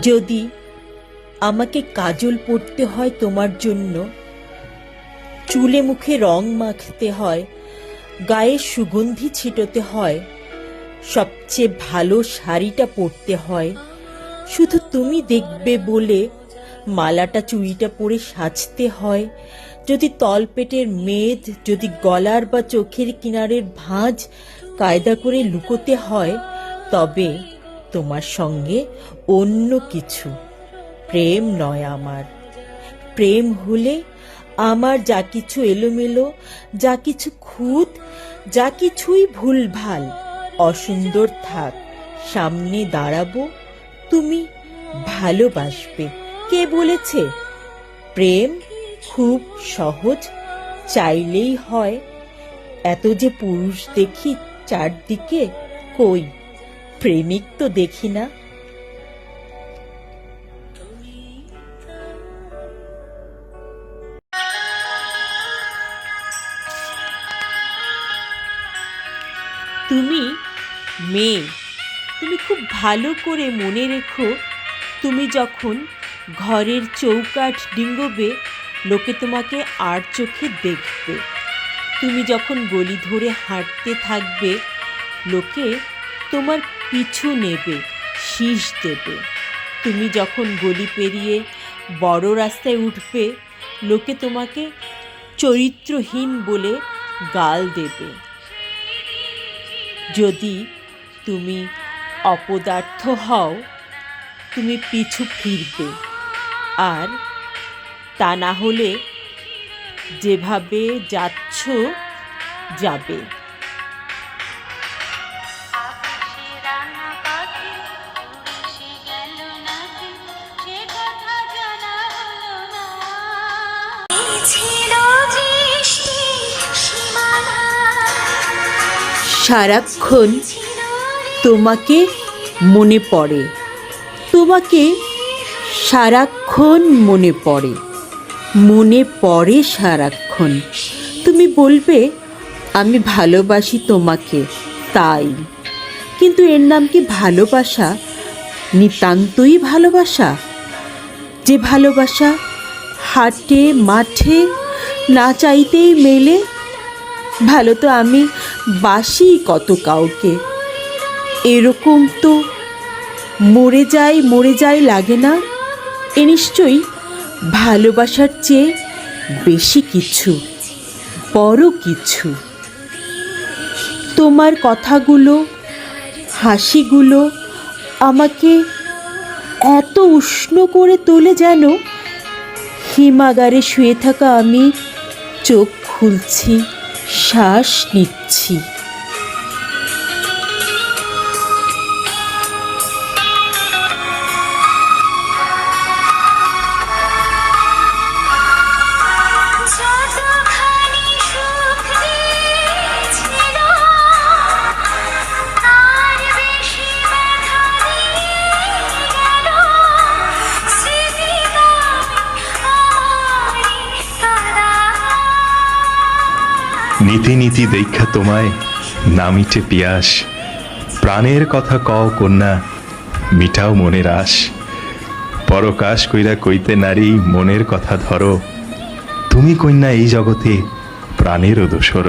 যদি আমাকে কাজল পরতে হয় তোমার জন্য, চুলে মুখে রং মাখতে হয়, গায়ে সুগন্ধি ছিটাতে হয়, সবচেয়ে ভালো শাড়িটা পরতে হয়, শুধু তুমি দেখবে বলে মালাটা চুড়িটা পরে সাজতে হয়, যদি তলপেটের মেদ, যদি গলার বা চোখের কিনারের ভাঁজ কায়দা করে লুকোতে হয়, তবে তোমার সঙ্গে অন্য কিছু, প্রেম নয় আমার। প্রেম হলে আমার যা কিছু এলোমেলো, যা কিছু খুঁত, যা কিছুই ভুলভাল অসুন্দর থাক, সামনে দাঁড়াবো, তুমি ভালোবাসবে। কে বলেছে প্রেম খুব সহজ, চাইলেই হয়? এত যে পুরুষ দেখি চারদিকে, কই প্রেমিক তো দেখি না। তুমি মেয়ে, তুমি খুব ভালো করে মনে রেখো, তুমি যখন ঘরের চৌকাঠ ডিঙ্গবে, লোকে তোমাকে আর চোখে দেখবে। তুমি যখন গলি ধরে হাঁটতে থাকবে, লোকে তোমার পিছু নেবে, শীষ দেবে। তুমি যখন গলি পেরিয়ে বড় রাস্তায় উঠবে, লোকে তোমাকে চরিত্রহীন বলে গাল দেবে। যদি তুমি অপদার্থ হও, তুমি পিছু ফিরবে, আর তা না হলে যেভাবে যাচ্ছ যাবে। সারাক্ষণ তোমাকে মনে পড়ে, তোমাকে সারাক্ষণ মনে পড়ে, মনে পড়ে সারাক্ষণ। তুমি বলবে আমি ভালোবাসি তোমাকে, তাই, কিন্তু এর নাম কি ভালোবাসা? নিতান্তই ভালোবাসা? যে ভালোবাসা হাটে মাঠে না চাইতেই মেলে। ভালো তো আমি বাসি কত কাউকে, এরকম তো মরে যাই লাগে না। এ নিশ্চয়ই ভালোবাসার চেয়ে বেশি কিছু, বড় কিছু। তোমার কথাগুলো, হাসিগুলো আমাকে এত উষ্ণ করে তোলে, যেন হিমাগারে শুয়ে থাকা আমি চোখ খুলছি, শ্বাস নিচ্ছি। নীতি নীতি দেখা তোমায় না মিটে পিয়াস, প্রাণের কথা কও কন্যা, মিটাও মনের আশ। পরকাশ কইরা কইতে নারী মনের কথা ধরো, তুমি কন্যা এই জগতে প্রাণেরও দোসর।